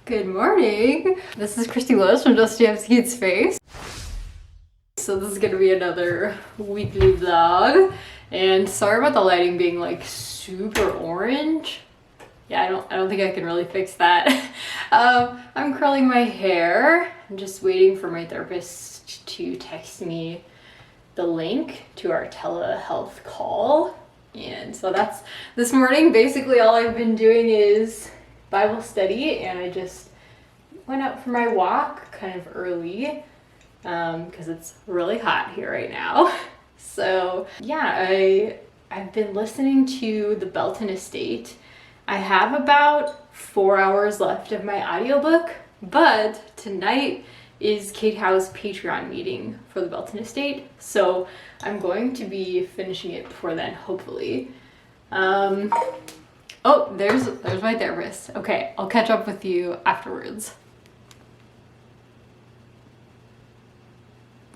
Good morning! This is Christy Lewis from Dostoevsky's Face. So this is gonna be another weekly vlog. And sorry about the lighting being like super orange. Yeah, I don't think I can really fix that. I'm curling my hair. I'm just waiting for my therapist to text me the link to our telehealth call. And so that's this morning. Basically all I've been doing is Bible study, and I just went out for my walk kind of early because it's really hot here right now. So yeah, I've been listening to the Belton Estate. I have about 4 hours left of my audiobook, but tonight is Kate Howe's Patreon meeting for the Belton Estate, so I'm going to be finishing it before then, hopefully. Oh, there's my therapist. Okay, I'll catch up with you afterwards.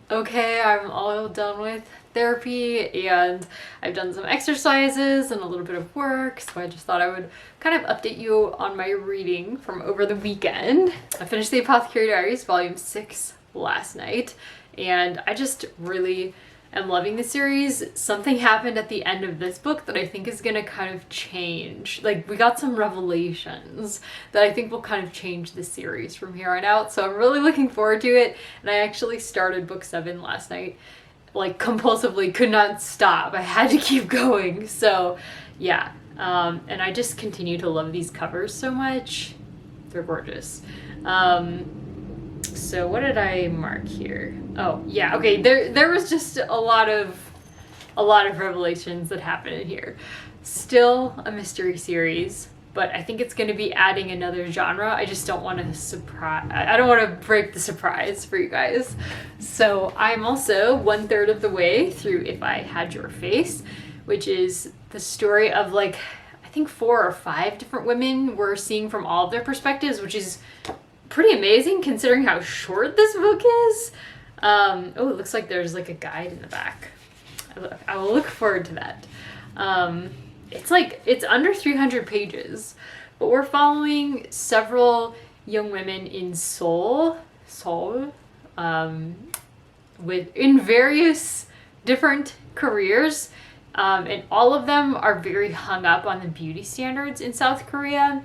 Okay, I'm all done with therapy and I've done some exercises and a little bit of work, so I just thought I would kind of update you on my reading from over the weekend. I finished the Apothecary Diaries volume 6 last night, and I just really am loving the series. Something happened at the end of this book that I think is gonna kind of change. Like, we got some revelations that I think will kind of change the series from here on out, so I'm really looking forward to it. And I actually started book 7 last night, like compulsively, could not stop. I had to keep going. So yeah, and I just continue to love these covers so much. They're gorgeous. So what did I mark here? Oh yeah, okay, there was just a lot of revelations that happened in here. Still a mystery series, but I think it's going to be adding another genre. I just don't want to I don't want to break the surprise for you guys. So I'm also 1/3 of the way through If I Had Your Face, which is the story of, like, I think 4 or 5 different women we're seeing from all of their perspectives, which is pretty amazing considering how short this book is. Oh, it looks like there's like a guide in the back. I will look forward to that. It's under 300 pages, but we're following several young women in Seoul, in various different careers, and all of them are very hung up on the beauty standards in South Korea.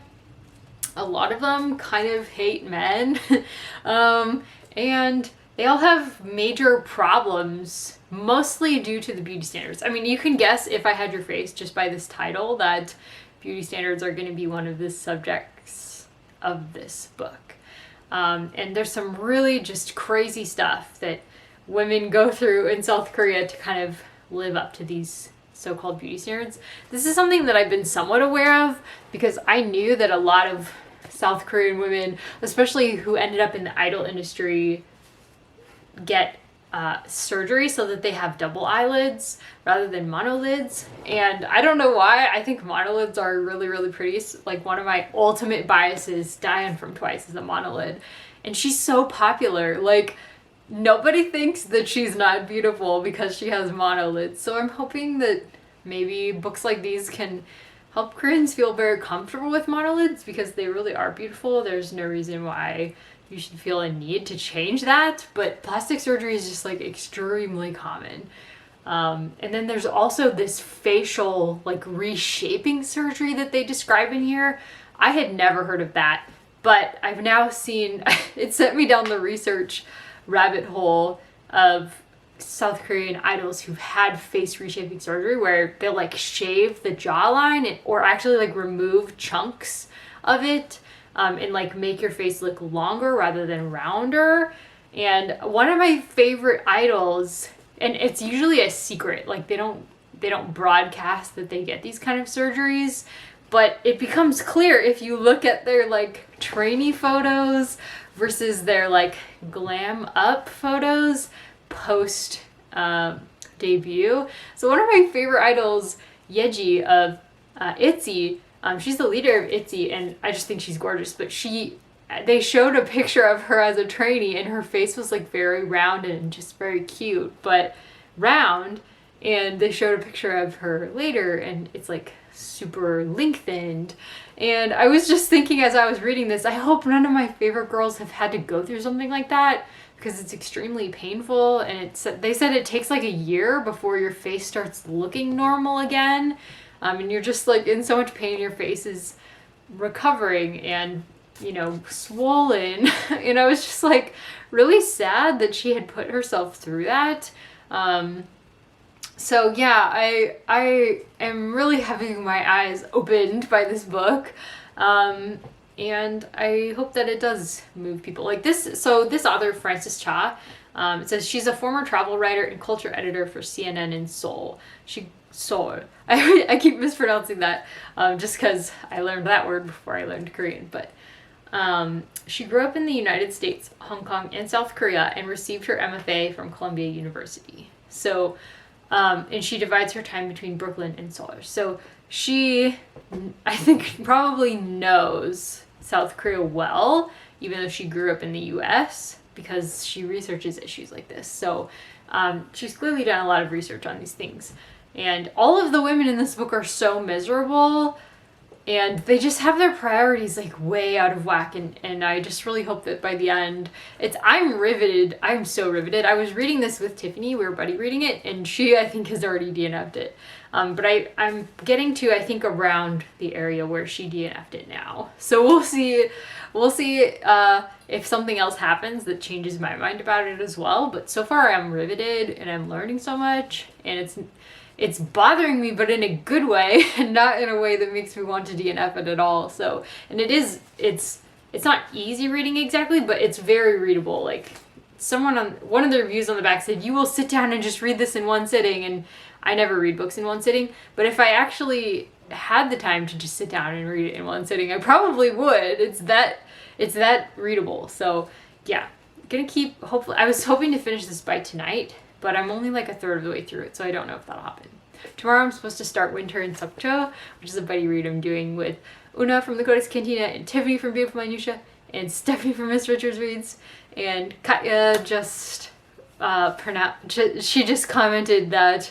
A lot of them kind of hate men, and they all have major problems, mostly due to the beauty standards. I mean, you can guess, If I Had Your Face, just by this title, that beauty standards are going to be one of the subjects of this book. And there's some really just crazy stuff that women go through in South Korea to kind of live up to these so-called beauty standards. This is something that I've been somewhat aware of because I knew that a lot of South Korean women, especially who ended up in the idol industry, get surgery so that they have double eyelids rather than monolids. And I don't know why. I think monolids are really, really pretty. Like, one of my ultimate biases, Diane from Twice, is a monolid. And she's so popular. Like, nobody thinks that she's not beautiful because she has monolids. So I'm hoping that maybe books like these can help Koreans feel very comfortable with monolids, because they really are beautiful. There's no reason why you should feel a need to change that, but plastic surgery is just like extremely common. And then there's also this facial, like, reshaping surgery that they describe in here. I had never heard of that, but I've now seen, it sent me down the research rabbit hole of South Korean idols who've had face reshaping surgery, where they'll like shave the jawline or actually like remove chunks of it, and like make your face look longer rather than rounder. And one of my favorite idols, and it's usually a secret, like they don't broadcast that they get these kind of surgeries, but it becomes clear if you look at their like trainee photos versus their like glam up photos post debut. So one of my favorite idols, Yeji of ITZY, she's the leader of ITZY, and I just think she's gorgeous, but they showed a picture of her as a trainee, and her face was like very round and just very cute, but round. And they showed a picture of her later, and it's like super lengthened. And I was just thinking as I was reading this, I hope none of my favorite girls have had to go through something like that, because it's extremely painful. And they said it takes like a year before your face starts looking normal again. And you're just like in so much pain, your face is recovering and, you know, swollen. And I was just like really sad that she had put herself through that. So yeah, I am really having my eyes opened by this book. And I hope that it does move people like this. So this author, Frances Cha, it says she's a former travel writer and culture editor for CNN in Seoul. Seoul. I keep mispronouncing that just because I learned that word before I learned Korean. But she grew up in the United States, Hong Kong, and South Korea, and received her MFA from Columbia University. So, and she divides her time between Brooklyn and Seoul. So she, I think, probably knows South Korea well, even though she grew up in the US, because she researches issues like this. So she's clearly done a lot of research on these things. And all of the women in this book are so miserable, and they just have their priorities like way out of whack. And I just really hope that by the end, I'm riveted. I'm so riveted. I was reading this with Tiffany. We were buddy reading it, and she, I think, has already DNF'd it. But I'm getting to, I think, around the area where she DNF'd it now. So we'll see if something else happens that changes my mind about it as well. But so far I'm riveted and I'm learning so much, and it's bothering me, but in a good way, and not in a way that makes me want to DNF it at all. So, and it's not easy reading exactly, but it's very readable. Like someone on one of the reviews on the back said, you will sit down and just read this in one sitting. And I never read books in one sitting, but if I actually had the time to just sit down and read it in one sitting, I probably would. It's that readable. So yeah, hopefully, I was hoping to finish this by tonight, but I'm only like a third of the way through it, so I don't know if that'll happen. Tomorrow I'm supposed to start Winter in Sokcho, which is a buddy read I'm doing with Una from the Codex Cantina, and Tiffany from Beautiful Minutia, and Stephanie from Msrichardsreads, and Katya just she just commented that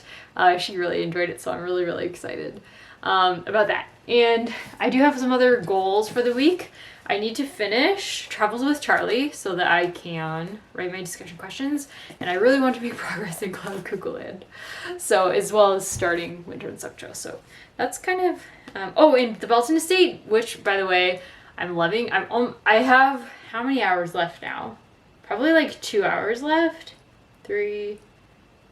she really enjoyed it, so I'm really, really excited about that. And I do have some other goals for the week. I need to finish Travels with Charlie so that I can write my discussion questions, and I really want to make progress in Cuckoo Land, so as well as starting Winter in Sokcho. So that's kind of and the Belton Estate, which by the way I'm loving. I have how many hours left now? Probably like 2 hours left,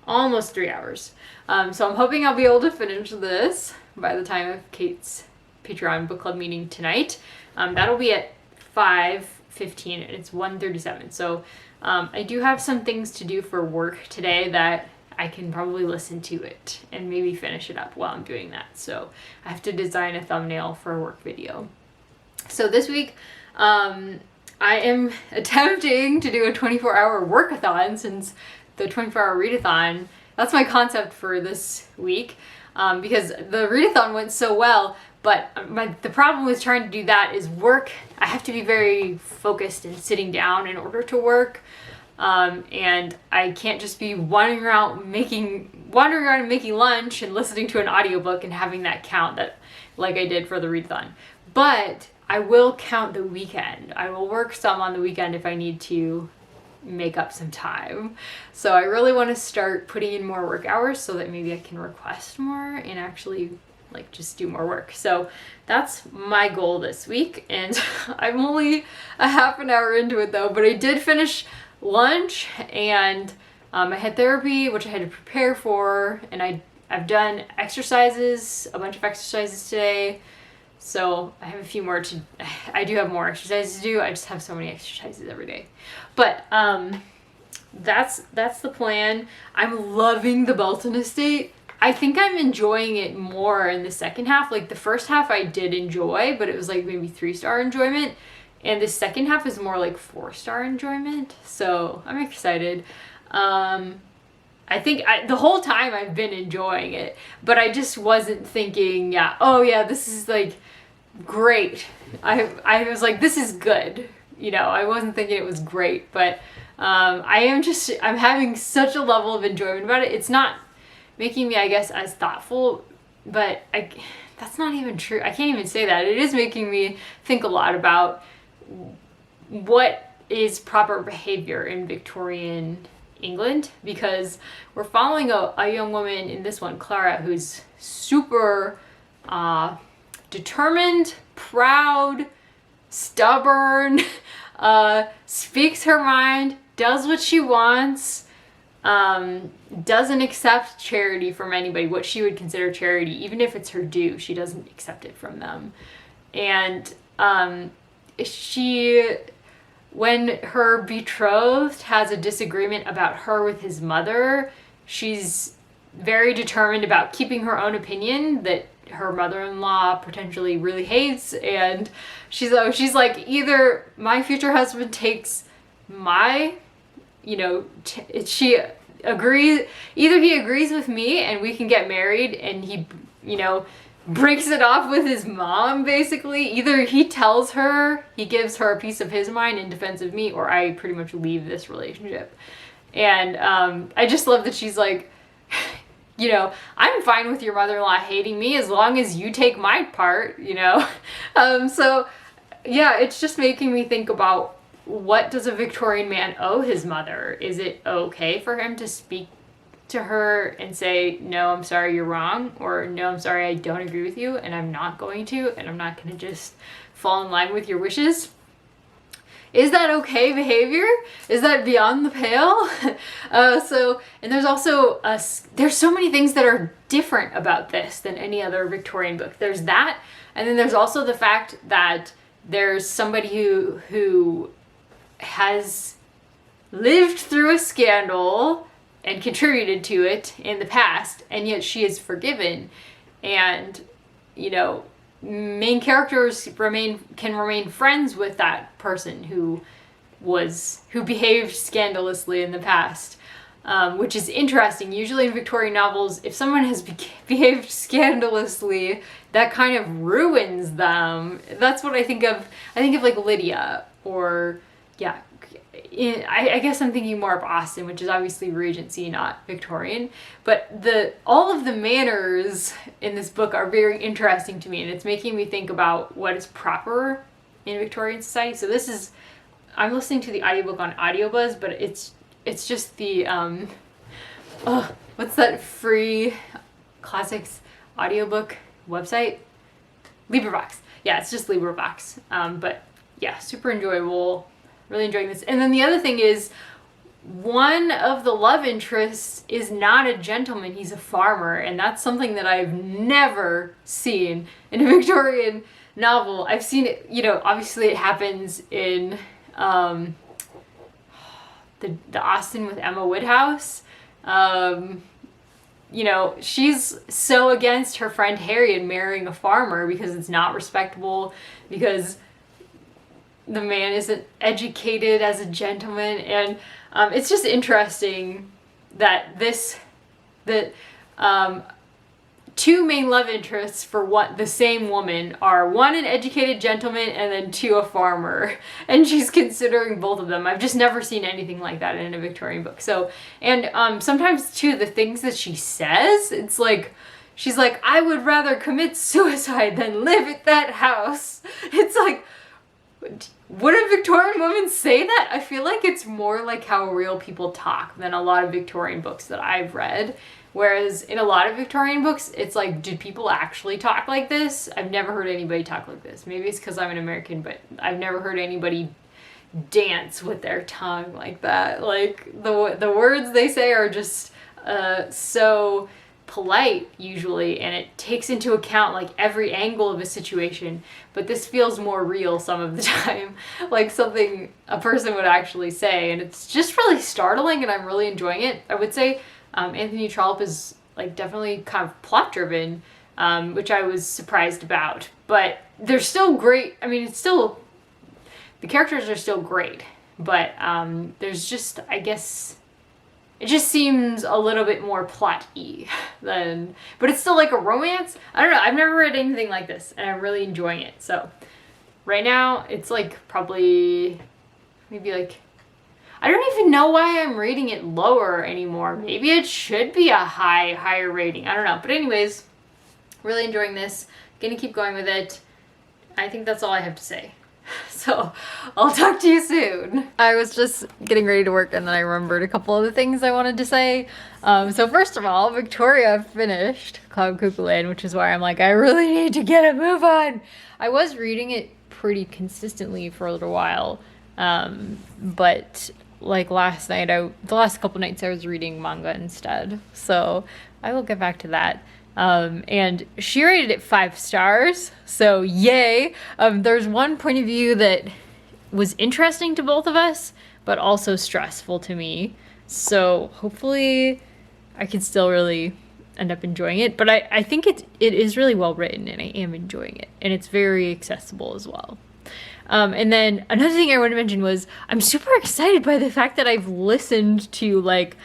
almost 3 hours. So I'm hoping I'll be able to finish this by the time of Kate's Patreon book club meeting tonight. That'll be at 5:15 and it's 1:37. So I do have some things to do for work today that I can probably listen to it and maybe finish it up while I'm doing that. So I have to design a thumbnail for a work video. So this week, I am attempting to do a 24-hour workathon, since the 24-hour readathon, that's my concept for this week, because the readathon went so well. But the problem with trying to do that is work. I have to be very focused and sitting down in order to work. And I can't just be wandering around and making lunch and listening to an audiobook and having that count like I did for the readathon. But I will count the weekend. I will work some on the weekend if I need to make up some time. So I really want to start putting in more work hours so that maybe I can request more and actually just do more work. So that's my goal this week, and I'm only a half an hour into it though, but I did finish lunch, and I had therapy, which I had to prepare for, and I've done exercises, a bunch of exercises today, so I have a few more I do have more exercises to do. I just have so many exercises every day. But that's the plan. I'm loving the Belton Estate. I think I'm enjoying it more in the second half. Like the first half I did enjoy, but it was like maybe 3-star enjoyment. And the second half is more like 4-star enjoyment. So I'm excited. I think the whole time I've been enjoying it, but I just wasn't thinking, this is like great. I was like, this is good. I wasn't thinking it was great, but I'm having such a level of enjoyment about it. It's not making me, I guess, as thoughtful, but that's not even true. I can't even say that. It is making me think a lot about what is proper behavior in Victorian England, because we're following a young woman in this one, Clara, who's super determined, proud, stubborn, speaks her mind, does what she wants, doesn't accept charity from anybody, what she would consider charity, even if it's her due, she doesn't accept it from them. And when her betrothed has a disagreement about her with his mother, she's very determined about keeping her own opinion that her mother-in-law potentially really hates, and she's like, either my future husband takes my, she agrees, either he agrees with me and we can get married and he, breaks it off with his mom, basically. Either he tells her, he gives her a piece of his mind in defense of me, or I pretty much leave this relationship. And I just love that she's like, I'm fine with your mother-in-law hating me as long as you take my part, So yeah, it's just making me think about, what does a Victorian man owe his mother? Is it okay for him to speak to her and say, no, I'm sorry, you're wrong, or no, I'm sorry, I don't agree with you, and I'm not going to just fall in line with your wishes? Is that okay behavior? Is that beyond the pale? And there's also, there's so many things that are different about this than any other Victorian book. There's that, and then there's also the fact that there's somebody who has lived through a scandal and contributed to it in the past, and yet she is forgiven. And, main characters can remain friends with that person who behaved scandalously in the past, which is interesting. Usually in Victorian novels, if someone has behaved scandalously, that kind of ruins them. That's what I think of. I think of like Lydia, or I guess I'm thinking more of Austen, which is obviously Regency, not Victorian. But all of the manners in this book are very interesting to me, and it's making me think about what is proper in Victorian society. So I'm listening to the audiobook on Audiobuzz, but it's just the what's that free classics audiobook website? LibriVox. Yeah, it's just LibriVox. But yeah, super enjoyable. Really enjoying this. And then the other thing is, one of the love interests is not a gentleman, he's a farmer, and that's something that I've never seen in a Victorian novel. I've seen it, obviously it happens in the Austen with Emma Woodhouse. She's so against her friend Harriet marrying a farmer because it's not respectable, because the man isn't educated as a gentleman. And it's just interesting that two main love interests for the same woman are, one, an educated gentleman, and then two, a farmer. And she's considering both of them. I've just never seen anything like that in a Victorian book. So, and sometimes too, the things that she says, it's like, she's like, I would rather commit suicide than live at that house. It's like, would a Victorian woman say that? I feel like it's more like how real people talk than a lot of Victorian books that I've read. Whereas in a lot of Victorian books, it's like, did people actually talk like this? I've never heard anybody talk like this. Maybe it's because I'm an American, but I've never heard anybody dance with their tongue like that. Like, the words they say are just so polite usually, and it takes into account like every angle of a situation, but this feels more real some of the time, like something a person would actually say, and it's just really startling, and I'm really enjoying it. I would say Anthony Trollope is like definitely kind of plot driven, which I was surprised about, but they're still great. I mean, the characters are still great, but there's just, I guess, it just seems a little bit more plot-y but it's still like a romance. I don't know, I've never read anything like this, and I'm really enjoying it. So right now it's like probably maybe like, I don't even know why I'm rating it lower anymore. Maybe it should be a higher rating, I don't know. But anyways, really enjoying this. gonna keep going with it. I think that's all I have to say. So I'll talk to you soon. I was just getting ready to work and then I remembered a couple of the things I wanted to say. So first of all, Victoria finished Cuckoo Land, which is why I'm like, I really need to get a move on. I was reading it pretty consistently for a little while, but like last night, the last couple nights I was reading manga instead. So I will get back to that. And she rated it 5 stars, so yay. There's one point of view that was interesting to both of us, but also stressful to me. So hopefully I can still really end up enjoying it. But I think it is really well written and I am enjoying it. And it's very accessible as well. And then another thing I want to mention was I'm super excited by the fact that I've listened to like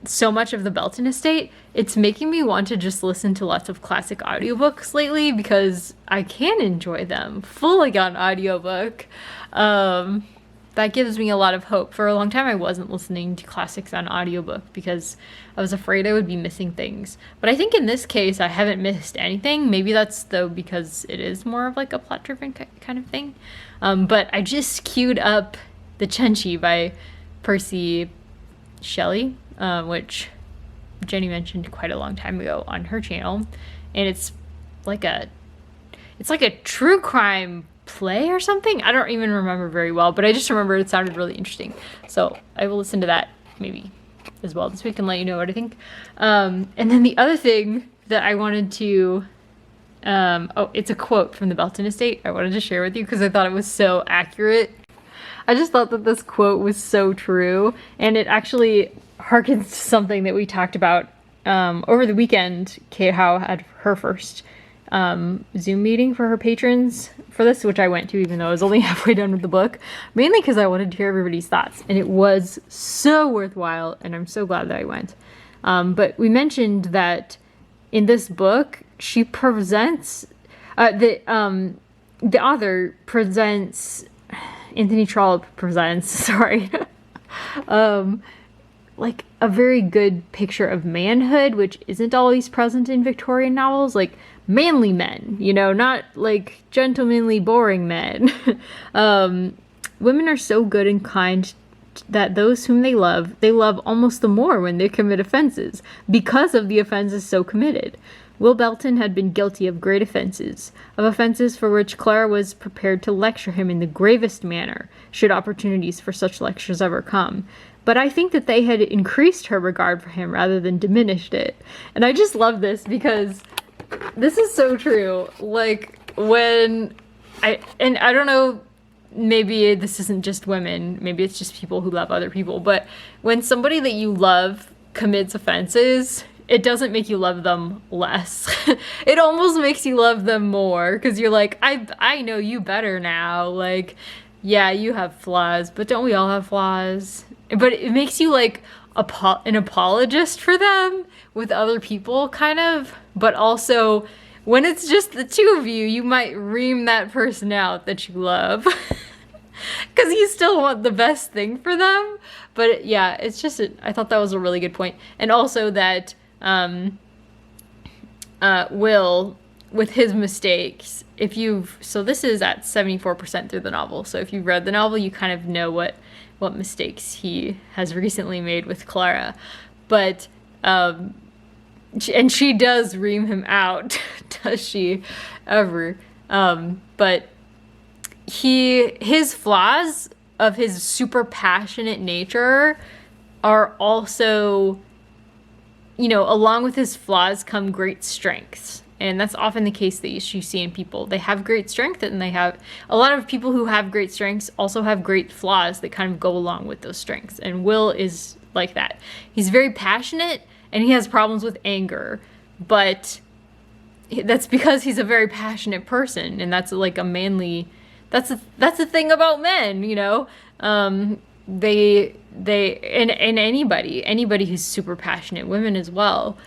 so much of the Belton estate. It's making me want to just listen to lots of classic audiobooks lately because I can enjoy them fully on audiobook. That gives me a lot of hope. For a long time I wasn't listening to classics on audiobook because I was afraid I would be missing things. But I think in this case I haven't missed anything. Maybe that's though because it is more of like a plot driven kind of thing. But I just queued up the Cenci by Percy Shelley, which Jenny mentioned quite a long time ago on her channel, and it's like a true crime play or something. I don't even remember very well, but I just remember it sounded really interesting. So I will listen to that maybe as well this week and let you know what I think. And then the other thing that I wanted to, it's a quote from the Belton estate I wanted to share with you because I thought it was so accurate. I just thought that this quote was so true, and it actually harkens to something that we talked about over the weekend. Kate Howe had her first Zoom meeting for her patrons for this, which I went to even though I was only halfway done with the book, mainly because I wanted to hear everybody's thoughts, and it was so worthwhile, and I'm so glad that I went. But we mentioned that in this book, she presents, the author presents, Anthony Trollope presents, sorry, like a very good picture of manhood, which isn't always present in Victorian novels, like manly men, you know, not like gentlemanly, boring men. Women are so good and kind that those whom they love almost the more when they commit offenses, because of the offenses so committed. Will Belton had been guilty of great offenses for which Clara was prepared to lecture him in the gravest manner, should opportunities for such lectures ever come. But I think that they had increased her regard for him rather than diminished it. And I just love this because this is so true. Like, when I don't know, maybe this isn't just women, maybe it's just people who love other people, but when somebody that you love commits offenses, it doesn't make you love them less. It almost makes you love them more, because you're like, I know you better now. Like, yeah, you have flaws, but don't we all have flaws? But it makes you like an apologist for them with other people, kind of. But also, when it's just the two of you, you might ream that person out that you love. Because you still want the best thing for them. But yeah, it's just, I thought that was a really good point. And also that Will, with his mistakes, so this is at 74% through the novel. So if you've read the novel, you kind of know what mistakes he has recently made with Clara. But, and she does ream him out, does she ever? But his flaws of his super passionate nature are also, you know, along with his flaws come great strengths. And that's often the case that you see in people. They have great strength, and they have a lot of people who have great strengths also have great flaws that kind of go along with those strengths. And Will is like that. He's very passionate and he has problems with anger, but that's because he's a very passionate person, and that's like a manly, that's the thing about men, you know. They and anybody who's super passionate, women as well.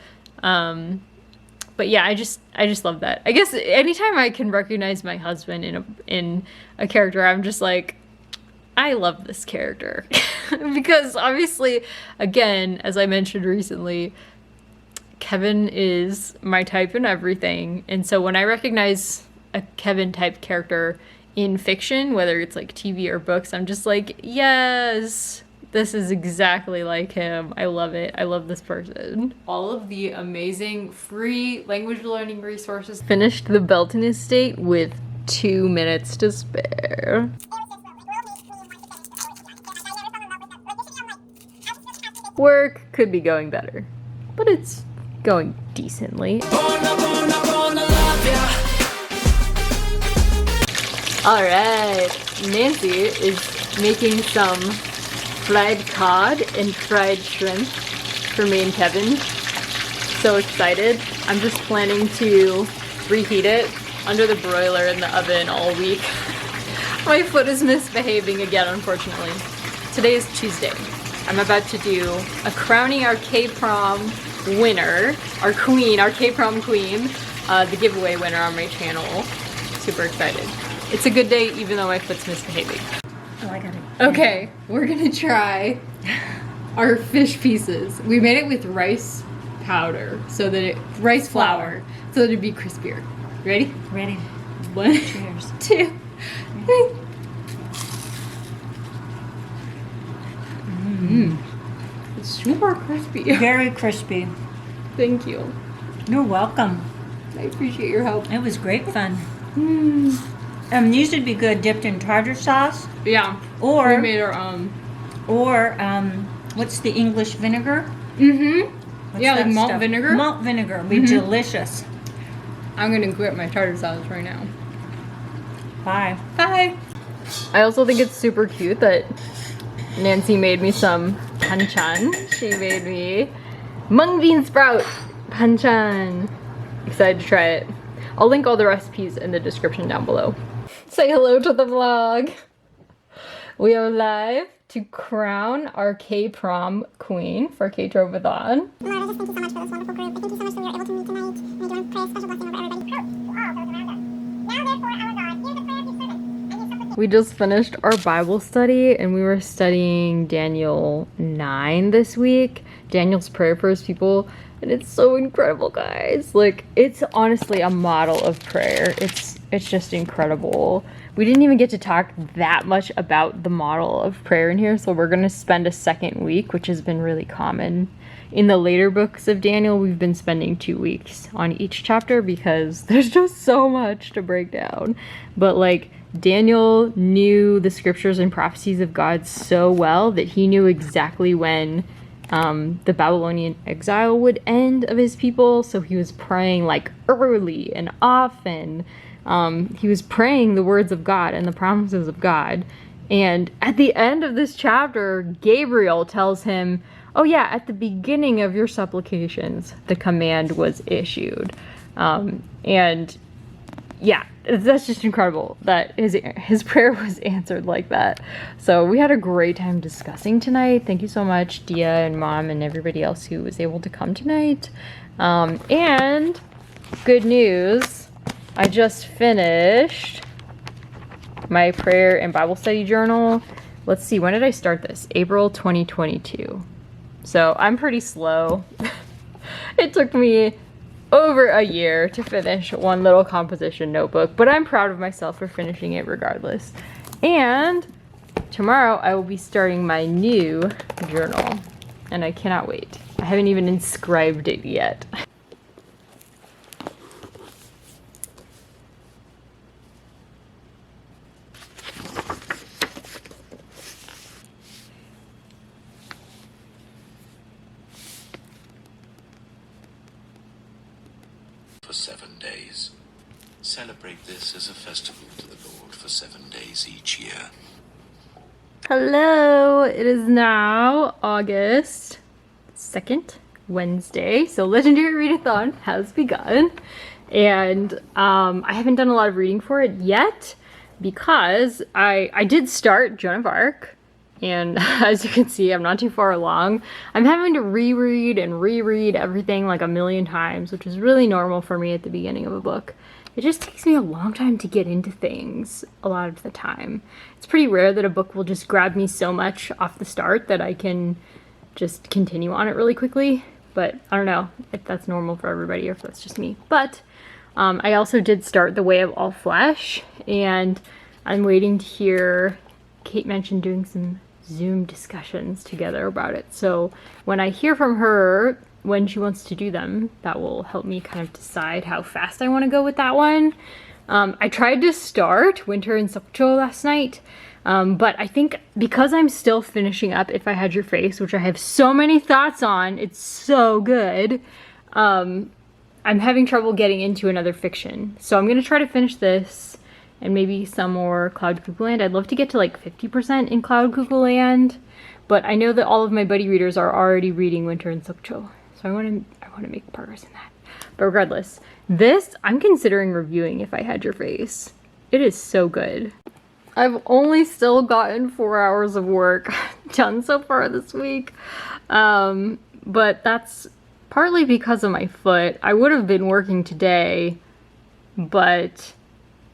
But yeah, I just love that. I guess anytime I can recognize my husband in a character, I'm just like, I love this character. Because obviously, again, as I mentioned recently, Kevin is my type in everything. And so when I recognize a Kevin type character in fiction, whether it's like TV or books, I'm just like, yes, this is exactly like him. I love it. I love this person. All of the amazing free language learning resources. Finished the Belton estate with 2 minutes to spare. Work could be going better, but it's going decently. Alright, Nancy is making some fried cod and fried shrimp for me and Kevin. So excited. I'm just planning to reheat it under the broiler in the oven all week. My foot is misbehaving again, unfortunately. Today is Tuesday. I'm about to do a crowning our K-prom winner, our queen, our K-prom queen, the giveaway winner on my channel. Super excited. It's a good day even though my foot's misbehaving. Oh, I got it. Okay, we're gonna try our fish pieces. We made it with rice powder, so that rice flour, so that it'd be crispier. Ready? Ready. 1, Cheers. 2, 3. It's super crispy. Very crispy. Thank you. You're welcome. I appreciate your help. It was great fun. These would be good dipped in tartar sauce. Yeah. Or we made our own. Or what's the English vinegar? Mm-hmm. Yeah, like malt vinegar. Malt vinegar would be delicious. I'm gonna quit my tartar sauce right now. Bye. Bye. I also think it's super cute that Nancy made me some panchan. She made me mung bean sprout panchan. Excited to try it. I'll link all the recipes in the description down below. Say hello to the vlog. We are live to crown our K-prom queen for K-Trovathon. Laura, just thank you so much for this wonderful group. Thank you so much that we were able to meet tonight. And we do want to pray a special blessing over everybody. Who? All those around us. Now therefore, our God, hear the prayer of your servant, and his supplication. We just finished our Bible study and we were studying Daniel 9 this week. Daniel's prayer for his people. And it's so incredible, guys. Like, it's honestly a model of prayer. It's just incredible. We didn't even get to talk that much about the model of prayer in here, so we're going to spend a second week, which has been really common. In the later books of Daniel, we've been spending 2 weeks on each chapter because there's just so much to break down. But, like, Daniel knew the scriptures and prophecies of God so well that he knew exactly when the Babylonian exile would end of his people, so he was praying like early and often. He was praying the words of God and the promises of God. And at the end of this chapter, Gabriel tells him, oh yeah, at the beginning of your supplications, the command was issued. And yeah, that's just incredible that his prayer was answered like that. So we had a great time discussing tonight. Thank you so much, Dia and Mom and everybody else who was able to come tonight. And good news, I just finished my prayer and Bible study journal. Let's see, when did I start this? April 2022. So I'm pretty slow. It took me over a year to finish one little composition notebook, but I'm proud of myself for finishing it regardless. And tomorrow I will be starting my new journal, and I cannot wait. I haven't even inscribed it yet. For 7 days. Celebrate this as a festival to the Lord for 7 days each year. Hello, it is now August 2nd, Wednesday, so Legendary Readathon has begun, and I haven't done a lot of reading for it yet because I did start Joan of Arc, and as you can see, I'm not too far along. I'm having to reread and reread everything like a million times, which is really normal for me at the beginning of a book. It just takes me a long time to get into things a lot of the time. It's pretty rare that a book will just grab me so much off the start that I can just continue on it really quickly. but I don't know if that's normal for everybody or if that's just me. But I also did start The Way of All Flesh, and I'm waiting to hear. Kate mentioned doing some Zoom discussions together about it. So when I hear from her when she wants to do them, that will help me kind of decide how fast I want to go with that one. I tried to start Winter in Sokcho last night, but I think because I'm still finishing up If I Had Your Face, which I have so many thoughts on, it's so good, I'm having trouble getting into another fiction. So I'm going to try to finish this and maybe some more Cloud Cuckoo Land. I'd love to get to like 50% in Cloud Cuckoo Land, but I know that all of my buddy readers are already reading Winter in Sokcho, so I want to make progress in that. But regardless, this I'm considering reviewing If I Had Your Face. It is so good. I've only still gotten 4 hours of work done so far this week, but that's partly because of my foot. I would have been working today, but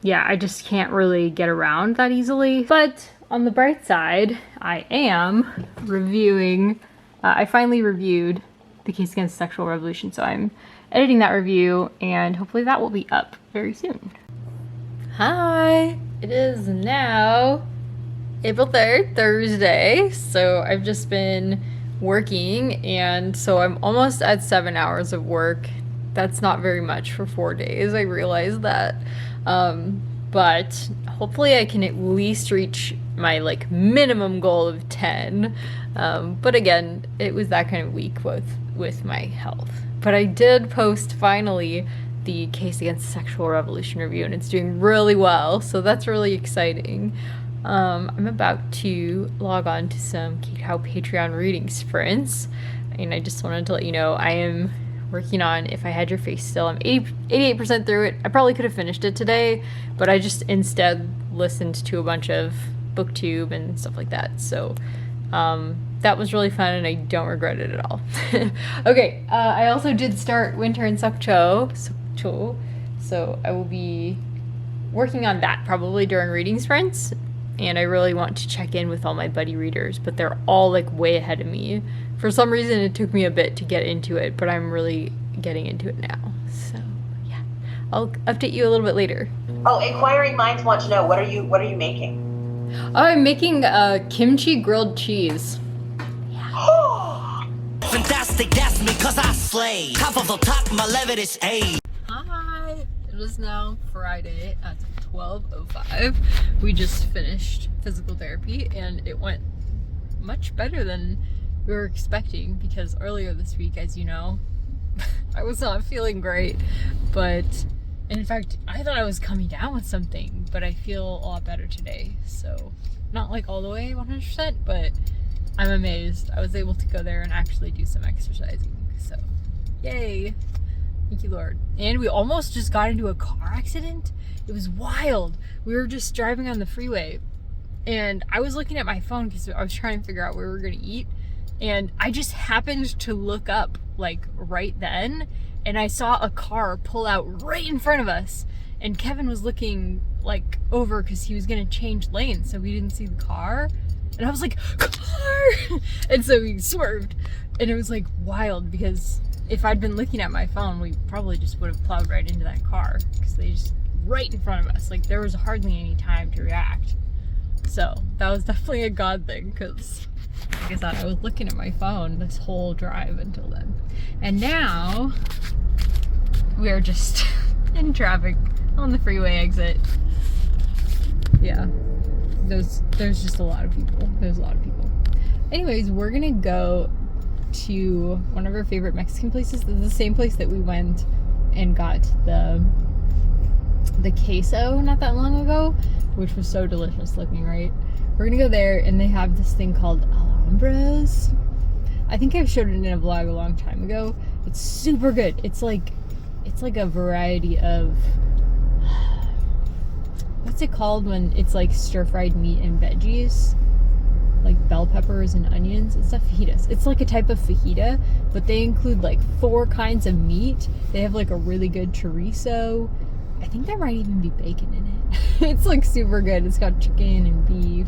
yeah, I just can't really get around that easily. But on the bright side, I am reviewing, I finally reviewed The Case Against Sexual Revolution, so I'm editing that review, and hopefully that will be up very soon. Hi! It is now April 3rd, Thursday, so I've just been working, and so I'm almost at 7 hours of work. That's not very much for 4 days, I realize that. But hopefully I can at least reach my like minimum goal of 10. But again, it was that kind of week with my health. But I did post finally the Case Against Sexual Revolution review, and it's doing really well, so that's really exciting. I'm about to log on to some K-Cow Patreon reading sprints, and I just wanted to let you know I am working on If I Had Your Face still. I'm 88% through it. I probably could have finished it today, but I just instead listened to a bunch of BookTube and stuff like that. So that was really fun, and I don't regret it at all. Okay, I also did start Winter in Sokcho, so I will be working on that probably during reading sprints, and I really want to check in with all my buddy readers, but they're all like way ahead of me. For some reason it took me a bit to get into it, but I'm really getting into it now. So yeah, I'll update you a little bit later. Oh, inquiring minds want to know, what are you making? Oh, I'm making kimchi grilled cheese. Fantastic, that's me, cause I slay. Top of the top, my level is A. Hi, it is now Friday at 12:05. We just finished physical therapy, and it went much better than we were expecting, because earlier this week, as you know, I was not feeling great, but in fact, I thought I was coming down with something, but I feel a lot better today. So not like all the way 100%, but I'm amazed. I was able to go there and actually do some exercising, so yay. Thank you, Lord. And we almost just got into a car accident. It was wild. We were just driving on the freeway, and I was looking at my phone because I was trying to figure out where we were going to eat, and I just happened to look up like right then, and I saw a car pull out right in front of us, and Kevin was looking like over because he was going to change lanes, so we didn't see the car, and I was like, car! And so we swerved, and it was like wild, because if I'd been looking at my phone, we probably just would have plowed right into that car, because they just right in front of us, like there was hardly any time to react. So that was definitely a God thing, because like I said, I was looking at my phone this whole drive until then. And now we are just in traffic on the freeway exit. Yeah, there's just a lot of people. There's a lot of people. Anyways, we're gonna go to one of our favorite Mexican places. This is the same place that we went and got the queso not that long ago, which was so delicious looking, right? We're gonna go there, and they have this thing called Alhambras. I think I've showed it in a vlog a long time ago. It's super good. It's like a variety of, what's it called when it's like stir-fried meat and veggies, like bell peppers and onions? It's not fajitas. It's like a type of fajita, but they include like 4 kinds of meat. They have like a really good chorizo. I think there might even be bacon in it. It's like super good. It's got chicken and beef,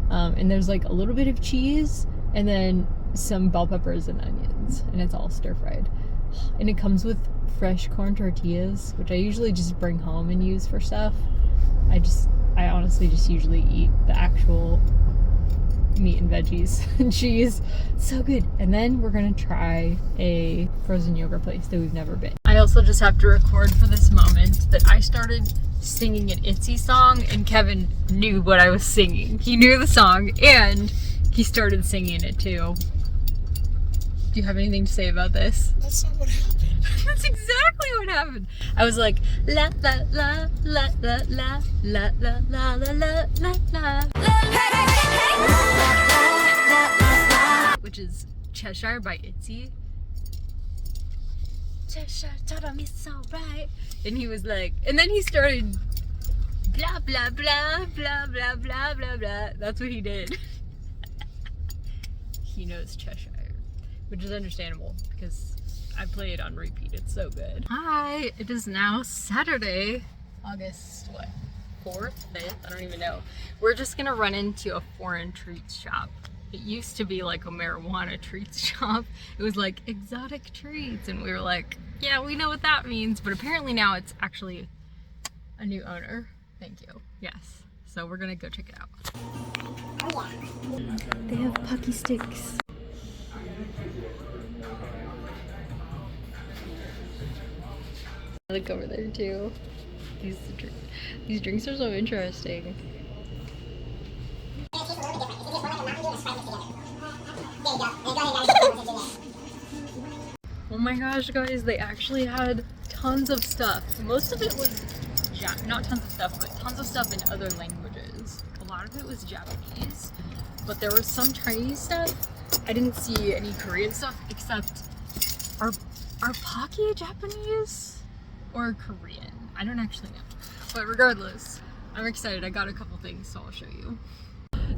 and there's like a little bit of cheese, and then some bell peppers and onions. beans, and it's all stir fried. And it comes with fresh corn tortillas, which I usually just bring home and use for stuff. I honestly just usually eat the actual meat and veggies and cheese. So good. And then we're gonna try a frozen yogurt place that we've never been. I also just have to record for this moment that I started singing an ITZY song and Kevin knew what I was singing. He knew the song and he started singing it too. Do you have anything to say about this? That's not what happened. That's exactly what happened. I was like la la la la la la la la la la la la la, which is Cheshire by ITZY. Cheshire told me it's alright. And he was like, and then he started blah blah blah blah blah blah blah blah. That's what he did. He knows Cheshire, which is understandable because I play it on repeat. It's so good. Hi, it is now Saturday, August, what, 4th, 5th? I don't even know. We're just gonna run into a foreign treats shop. It used to be like a marijuana treats shop. It was like exotic treats, and we were like, yeah, we know what that means, but apparently now it's actually a new owner. Thank you. Yes. So we're gonna go check it out. They have Pucky sticks. Look over there too. These drinks are so interesting. Oh my gosh, guys, they actually had tons of stuff. Most of it was not tons of stuff, but tons of stuff in other languages. A lot of it was Japanese, but there was some Chinese stuff. I didn't see any Korean stuff, except are Pocky Japanese or Korean? I don't actually know. But regardless, I'm excited. I got a couple things, so I'll show you.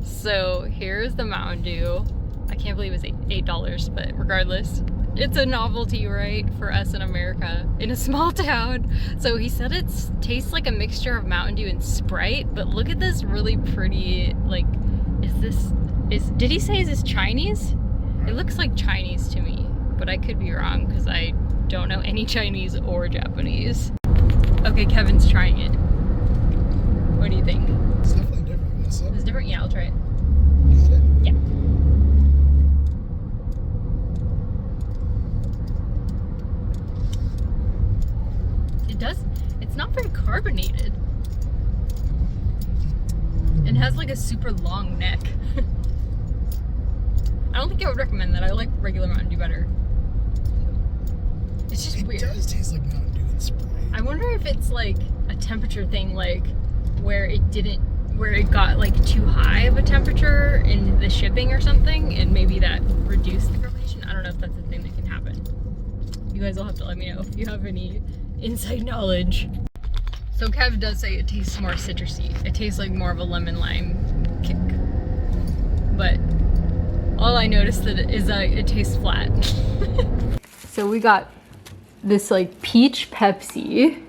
So here's the Mountain Dew. I can't believe it's $8, but regardless, it's a novelty, right, for us in America, in a small town. So he said it tastes like a mixture of Mountain Dew and Sprite, but look at this really pretty, like, did he say is this Chinese? It looks like Chinese to me, but I could be wrong because I don't know any Chinese or Japanese. Okay, Kevin's trying it. What do you think? It's definitely different. What's up? It's different? Yeah, I'll try it. Got it. Yeah. It's not very carbonated. And has like a super long neck. I don't think I would recommend that. I like regular Mountain Dew better. It's just weird. It does taste like Mountain Dew and Sprite. I wonder if it's like a temperature thing, like where it got like too high of a temperature in the shipping or something, and maybe that reduced the carbonation. I don't know if that's a thing that can happen. You guys will have to let me know if you have any inside knowledge. So Kev does say it tastes more citrusy. It tastes like more of a lemon lime kick. But all I noticed is that it tastes flat. So we got this like peach Pepsi.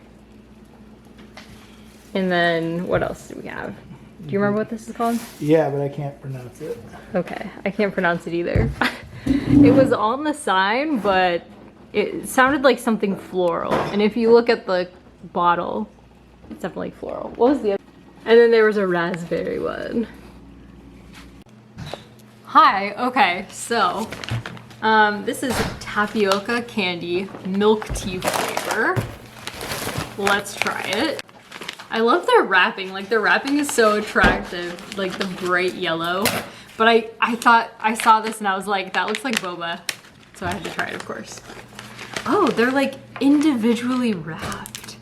And then what else do we have? Do you remember what this is called? Yeah, but I can't pronounce it. Okay, I can't pronounce it either. It was on the sign, but it sounded like something floral. And if you look at the bottle, it's definitely floral. What was the other? And then there was a raspberry one. Hi, okay, so this is tapioca candy milk tea flavor. Let's try it. I love their wrapping. Like, their wrapping is so attractive, like the bright yellow. But I thought I saw this and I was like, that looks like boba. So I had to try it, of course. Oh, they're like individually wrapped.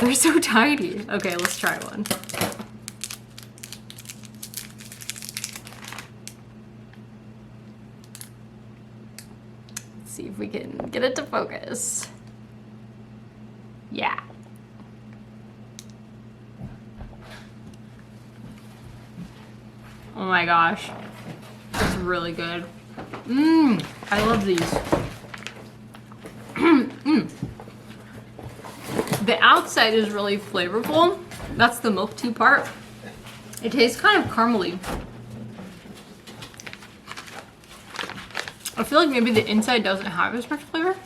They're so tiny. Okay, let's try one. Let's see if we can get it to focus. Yeah. Oh my gosh, it's really good. I love these. The outside is really flavorful. That's the milk tea part. It tastes kind of caramely. I feel like maybe the inside doesn't have as much flavor,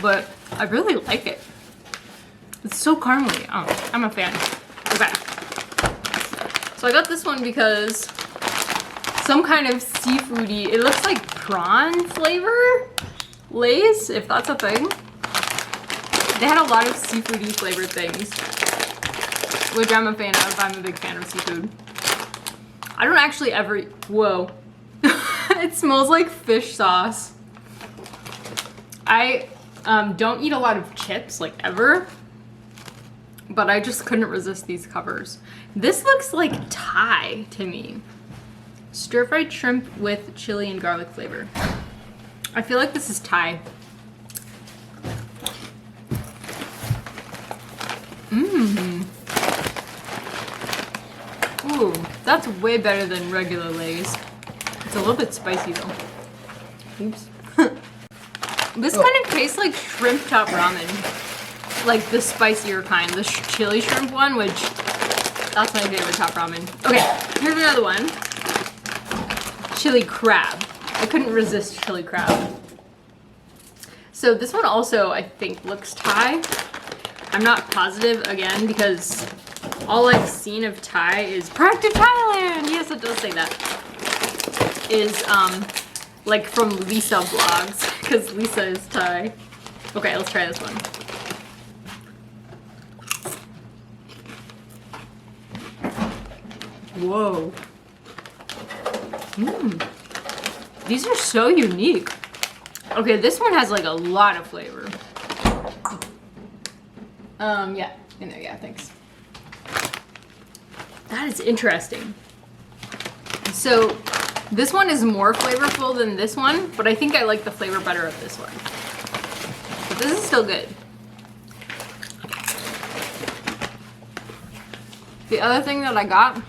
but I really like it. It's so caramely. Oh, I'm a fan. Okay. So I got this one because some kind of seafoody, it looks like prawn flavor Lay's, if that's a thing. They had a lot of seafoody flavored things, which I'm a fan of. I'm a big fan of seafood. I don't actually ever, whoa. It smells like fish sauce. I don't eat a lot of chips, like ever, but I just couldn't resist these covers. This looks like Thai to me. Stir-fried shrimp with chili and garlic flavor. I feel like this is Thai. Mmm. Ooh, that's way better than regular Lay's. It's a little bit spicy though. Oops. This kind of tastes like shrimp top ramen. Like the spicier kind. The chili shrimp one, which that's my favorite top ramen. Okay, here's another one. Chili crab. I couldn't resist chili crab. So this one also, I think, looks Thai. I'm not positive again because all I've seen of Thai is Product of Thailand. Yes, it does say that. Is like from Lisa vlogs because Lisa is Thai. Okay, let's try this one. Whoa. Mmm. These are so unique. Okay, this one has like a lot of flavor. Yeah, in there, yeah, thanks. That is interesting. So this one is more flavorful than this one, but I think I like the flavor better of this one. But this is still good. The other thing that I got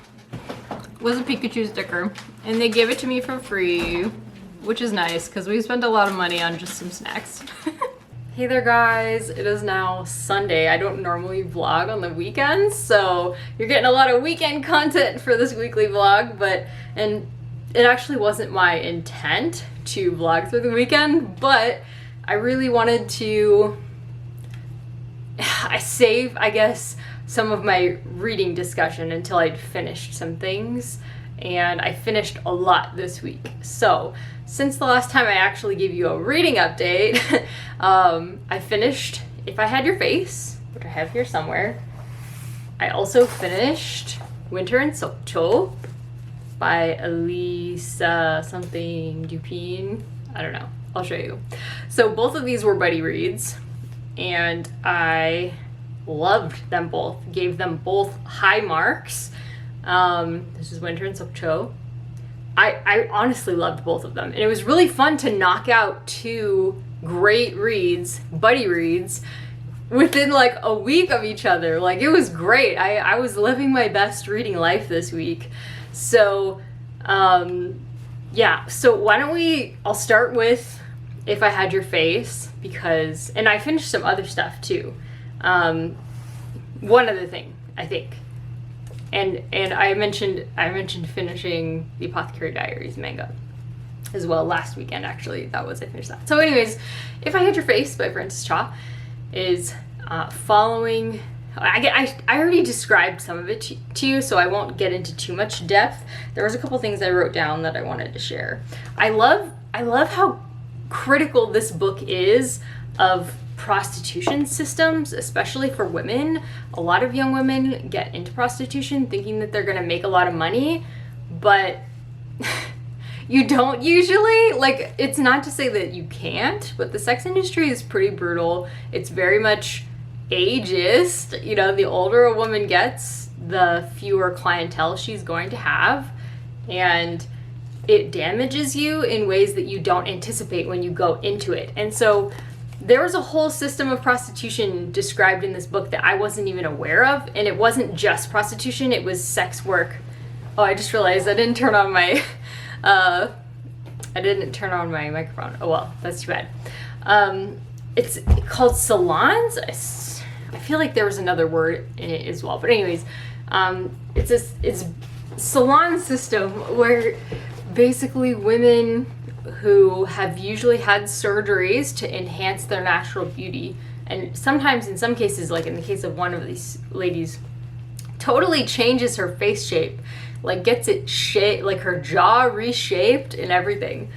was a Pikachu sticker, and they gave it to me for free, which is nice because we spent a lot of money on just some snacks. Hey there guys, it is now Sunday. I don't normally vlog on the weekends, so you're getting a lot of weekend content for this weekly vlog, and it actually wasn't my intent to vlog through the weekend, but I really wanted to save, I guess, some of my reading discussion until I'd finished some things, and I finished a lot this week. So since the last time I actually gave you a reading update, I finished If I Had Your Face, which I have here somewhere. I also finished Winter in Sokcho by Elisa something Dupin. I don't know. I'll show you. So both of these were buddy reads, and I loved them both. Gave them both high marks. This is Winter in Sokcho. I honestly loved both of them, and it was really fun to knock out two great reads, buddy reads, within like a week of each other. Like, it was great. I was living my best reading life this week. So yeah, so why don't I'll start with If I Had Your Face, because, and I finished some other stuff too. One other thing, I think. And I mentioned finishing the Apothecary Diaries manga as well last weekend, actually. That was, I finished that. So anyways, If I Had Your Face by Francis Cha is following, I already described some of it to you, so I won't get into too much depth. There was a couple things I wrote down that I wanted to share. I love how critical this book is of prostitution systems, especially for women. A lot of young women get into prostitution thinking that they're gonna make a lot of money, but you don't usually. Like, it's not to say that you can't, but the sex industry is pretty brutal. It's very much ageist. You know, the older a woman gets, the fewer clientele she's going to have, and it damages you in ways that you don't anticipate when you go into it. And so there was a whole system of prostitution described in this book that I wasn't even aware of, and it wasn't just prostitution, it was sex work. Oh, I just realized I didn't turn on my microphone. Oh well, that's too bad. It's called salons. I feel like there was another word in it as well, but anyways, it's salon system where basically women who have usually had surgeries to enhance their natural beauty. And sometimes, in some cases, like in the case of one of these ladies, totally changes her face shape, like gets it shaped, like her jaw reshaped and everything.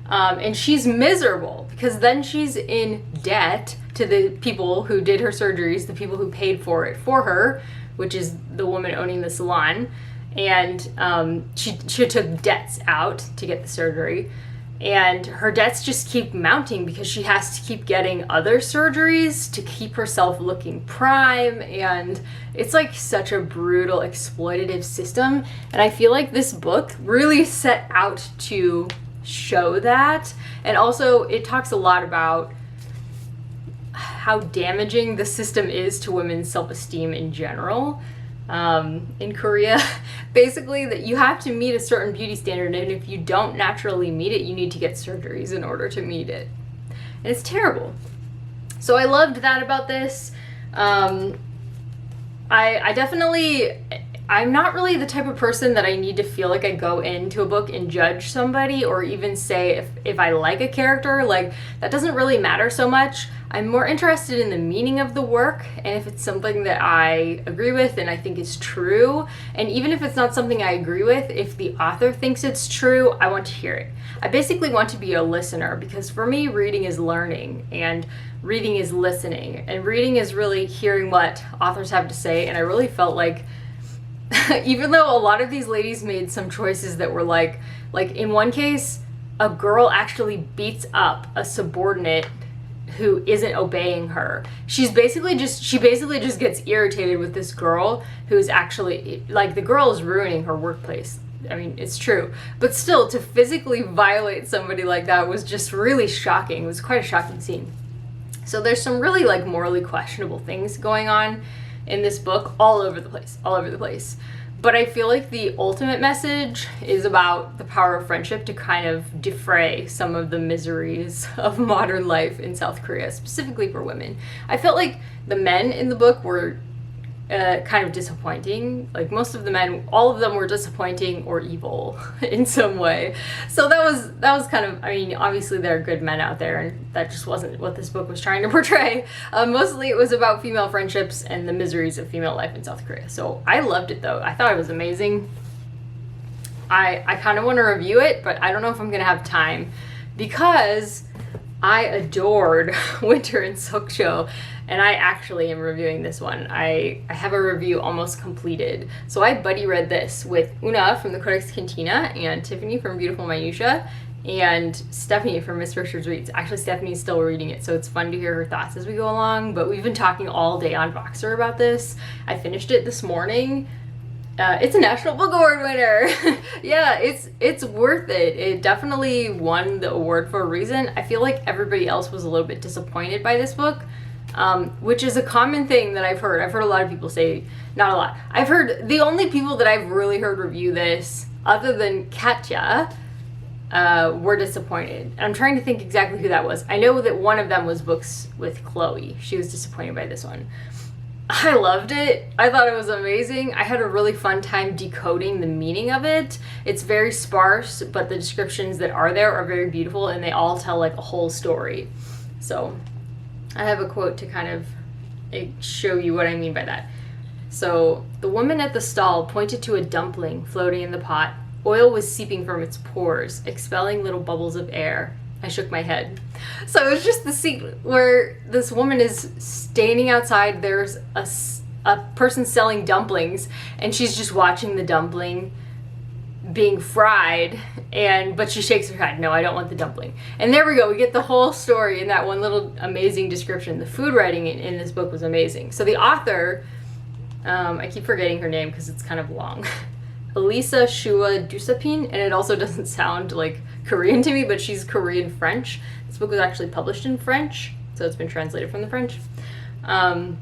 And she's miserable because then she's in debt to the people who did her surgeries, the people who paid for it for her, which is the woman owning the salon. And she took debts out to get the surgery. And her debts just keep mounting because she has to keep getting other surgeries to keep herself looking prime. And it's like such a brutal, exploitative system. And I feel like this book really set out to show that. And also it talks a lot about how damaging the system is to women's self-esteem in general. In Korea, basically that you have to meet a certain beauty standard, and if you don't naturally meet it, you need to get surgeries in order to meet it. And it's terrible. So I loved that about this. I definitely, I'm not really the type of person that I need to feel like I go into a book and judge somebody or even say if I like a character. Like, that doesn't really matter so much. I'm more interested in the meaning of the work and if it's something that I agree with and I think is true. And even if it's not something I agree with, if the author thinks it's true, I want to hear it. I basically want to be a listener because for me, reading is learning and reading is listening and reading is really hearing what authors have to say. And I really felt like even though a lot of these ladies made some choices that were like in one case, a girl actually beats up a subordinate who isn't obeying her. She basically just gets irritated with this girl who's actually, like, the girl is ruining her workplace. I mean, it's true. But still, to physically violate somebody like that was just really shocking. It was quite a shocking scene. So there's some really, like, morally questionable things going on in this book all over the place. But I feel like the ultimate message is about the power of friendship to kind of defray some of the miseries of modern life in South Korea, specifically for women. I felt like the men in the book were kind of disappointing. Like, most of the men, all of them were disappointing or evil in some way. So that was kind of, I mean, obviously there are good men out there, and that just wasn't what this book was trying to portray. Mostly it was about female friendships and the miseries of female life in South Korea. So I loved it though. I thought it was amazing. I kind of want to review it, but I don't know if I'm gonna have time because I adored Winter in Sokcho, and I actually am reviewing this one. I have a review almost completed. So I buddy read this with Una from the Codex Cantina and Tiffany from Beautiful Minutia and Stephanie from msrichardsreads. Actually, Stephanie's still reading it, so it's fun to hear her thoughts as we go along, but we've been talking all day on Voxer about this. I finished it this morning. It's a National Book Award winner. Yeah, it's worth it. It definitely won the award for a reason. I feel like everybody else was a little bit disappointed by this book, which is a common thing that I've heard. I've heard a lot of people say, not a lot. I've heard, the only people that I've really heard review this, other than Katya, were disappointed. I'm trying to think exactly who that was. I know that one of them was Books with Chloe. She was disappointed by this one. I loved it. I thought it was amazing. I had a really fun time decoding the meaning of it. It's very sparse, but the descriptions that are there are very beautiful, and they all tell like a whole story. So I have a quote to kind of show you what I mean by that. So, the woman at the stall pointed to a dumpling floating in the pot. Oil was seeping from its pores, expelling little bubbles of air. I shook my head. So it was just the scene where this woman is standing outside. There's a person selling dumplings, and she's just watching the dumpling being fried, but she shakes her head. No, I don't want the dumpling. And there we go. We get the whole story in that one little amazing description. The food writing in this book was amazing. So the author, I keep forgetting her name because it's kind of long. Elisa Shua Dusapin, and it also doesn't sound like Korean to me, but she's Korean French. This book was actually published in French, so it's been translated from the French. And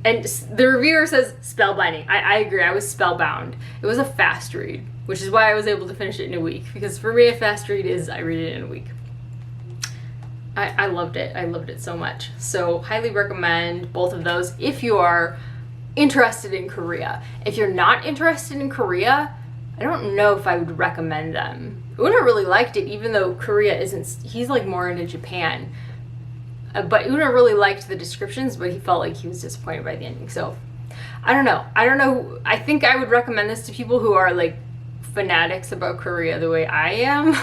the reviewer says spellbinding. I agree, I was spellbound. It was a fast read, which is why I was able to finish it in a week, because for me a fast read is I read it in a week. I loved it. I loved it so much. So highly recommend both of those if you are interested in Korea. If you're not interested in Korea, I don't know if I would recommend them. Una really liked it, even though Korea isn't, he's like more into Japan. But Una really liked the descriptions, but he felt like he was disappointed by the ending. So I don't know. I think I would recommend this to people who are like fanatics about Korea the way I am,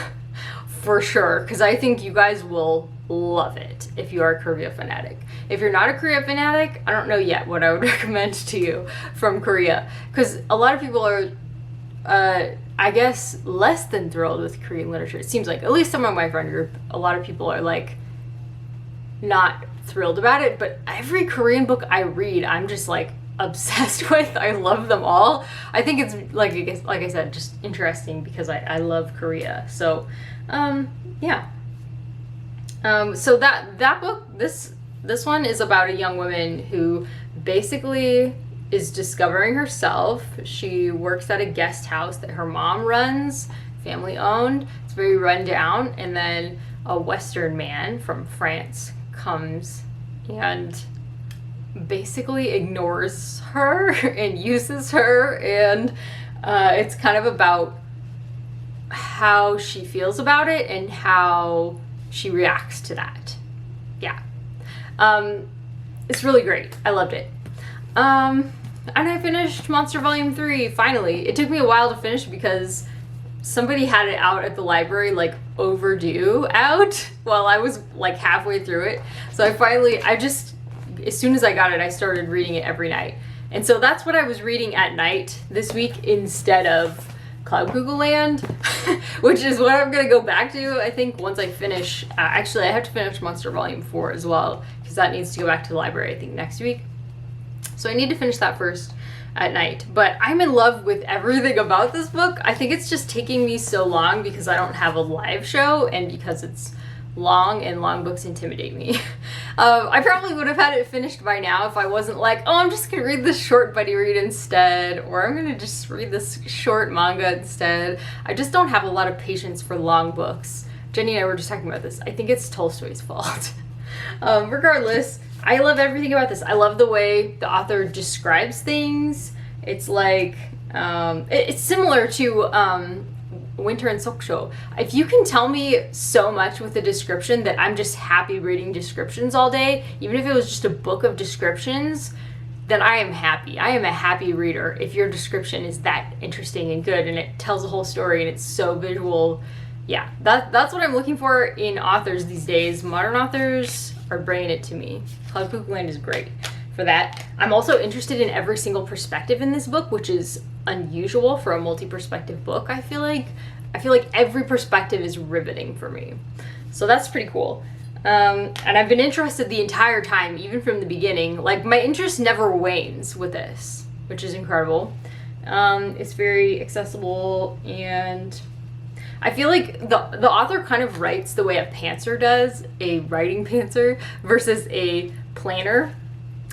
for sure, because I think you guys will love it if you are a Korea fanatic. If you're not a Korea fanatic, I don't know yet what I would recommend to you from Korea, because a lot of people are I guess less than thrilled with Korean literature. It seems like, at least some of my friend group, a lot of people are like not thrilled about it, but every Korean book I read, I'm just like obsessed with. I love them all. I think it's like I said, just interesting because I love Korea. So yeah. So that book, this one is about a young woman who basically is discovering herself. She works at a guest house that her mom runs, family owned. It's very run down, and then a Western man from France comes and basically ignores her and uses her, and it's kind of about how she feels about it and how she reacts to that. Yeah. It's really great. I loved it. And I finished Monster Volume 3, finally. It took me a while to finish because somebody had it out at the library, like overdue out, while I was like halfway through it. So as soon as I got it, I started reading it every night. And so that's what I was reading at night this week instead of Cuckoo Land, which is what I'm gonna go back to, I think, once I finish. Actually, I have to finish Monster Volume 4 as well, because that needs to go back to the library, I think, next week. So I need to finish that first at night. But I'm in love with everything about this book. I think it's just taking me so long because I don't have a live show and because it's long, and long books intimidate me. I probably would have had it finished by now if I wasn't like, oh, I'm just gonna read this short buddy read instead, or I'm gonna just read this short manga instead. I just don't have a lot of patience for long books. Jenny and I were just talking about this. I think it's Tolstoy's fault. Regardless, I love everything about this. I love the way the author describes things. It's like, it's similar to Winter and Sokcho. If you can tell me so much with a description that I'm just happy reading descriptions all day, even if it was just a book of descriptions, then I am happy. I am a happy reader if your description is that interesting and good and it tells a whole story and it's so visual. Yeah, that's what I'm looking for in authors these days. Modern authors are bringing it to me. Cuckoo Land is great for that. I'm also interested in every single perspective in this book, which is unusual for a multi-perspective book. I feel like every perspective is riveting for me. So that's pretty cool. And I've been interested the entire time, even from the beginning. Like, my interest never wanes with this, which is incredible. It's very accessible, and I feel like the author kind of writes the way a pantser does, a writing pantser, versus a planner,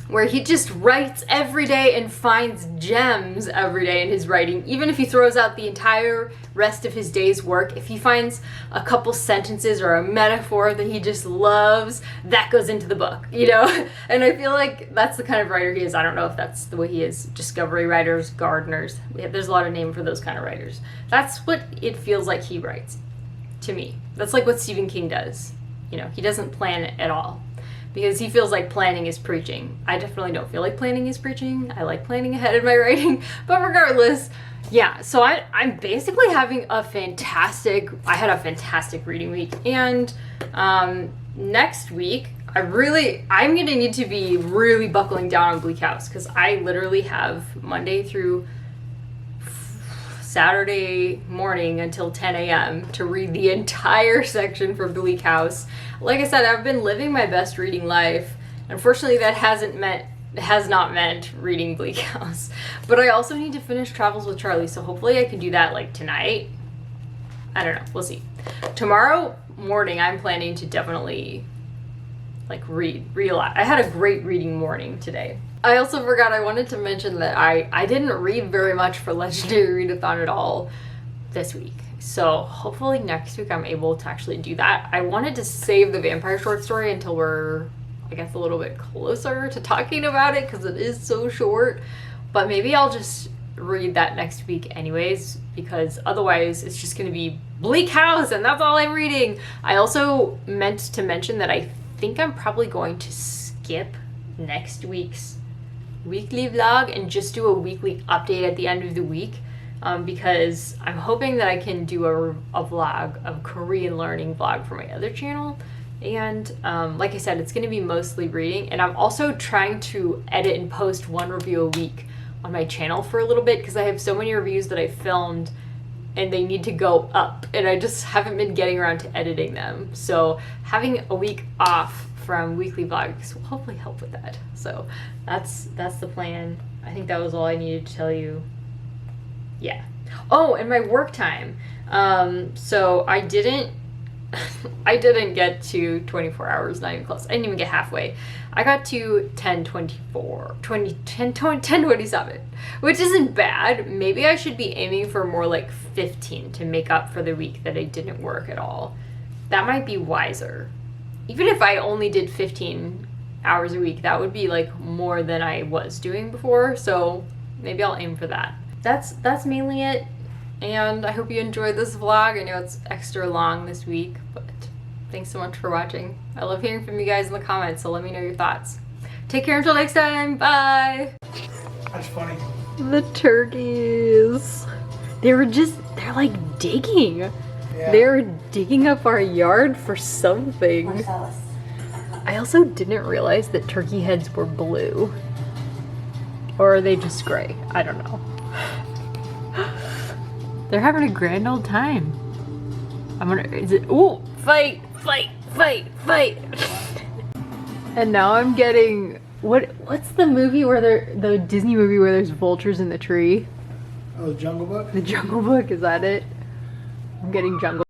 where he just writes every day and finds gems every day in his writing. Even if he throws out the entire rest of his day's work, if he finds a couple sentences or a metaphor that he just loves, that goes into the book, you know? And I feel like that's the kind of writer he is. I don't know if that's the way he is. Discovery writers, gardeners, there's a lot of names for those kind of writers. That's what it feels like he writes to me. That's like what Stephen King does. You know, he doesn't plan it at all, because he feels like planning is preaching. I definitely don't feel like planning is preaching. I like planning ahead in my writing. But regardless, yeah, so I'm basically having I had a fantastic reading week. And next week, I'm gonna need to be really buckling down on Bleak House, because I literally have Monday through Saturday morning until 10 a.m. to read the entire section for Bleak House. Like I said, I've been living my best reading life. Unfortunately, that has not meant reading Bleak House. But I also need to finish Travels with Charlie, so hopefully I can do that like tonight. I don't know, we'll see. Tomorrow morning, I'm planning to definitely like read a lot. I had a great reading morning today. I also forgot, I wanted to mention that I didn't read very much for Legendary Readathon at all this week. So hopefully next week I'm able to actually do that. I wanted to save the vampire short story until we're, I guess, a little bit closer to talking about it, because it is so short. But maybe I'll just read that next week anyways, because otherwise it's just gonna be Bleak House and that's all I'm reading. I also meant to mention that I think I'm probably going to skip next week's weekly vlog and just do a weekly update at the end of the week, because I'm hoping that I can do a vlog, a Korean learning vlog for my other channel. And like I said, it's going to be mostly reading, and I'm also trying to edit and post one review a week on my channel for a little bit, because I have so many reviews that I filmed and they need to go up, and I just haven't been getting around to editing them. So having a week off from weekly vlogs will hopefully help with that. So that's the plan. I think that was all I needed to tell you. Yeah. Oh, and my work time. So I didn't get to 24 hours, not even close. I didn't even get halfway. I got to 10:27, which isn't bad. Maybe I should be aiming for more like 15 to make up for the week that I didn't work at all. That might be wiser. Even if I only did 15 hours a week, that would be like more than I was doing before. So maybe I'll aim for that. That's mainly it. And I hope you enjoyed this vlog. I know it's extra long this week, but thanks so much for watching. I love hearing from you guys in the comments, so let me know your thoughts. Take care until next time. Bye. That's funny. The turkeys. They're like digging. Yeah. They're digging up our yard for something. I also didn't realize that turkey heads were blue. Or are they just gray? I don't know. They're having a grand old time. Ooh, fight. And now I'm getting, what's the movie the Disney movie where there's vultures in the tree? Oh, Jungle Book? The Jungle Book, is that it? I'm getting Jungle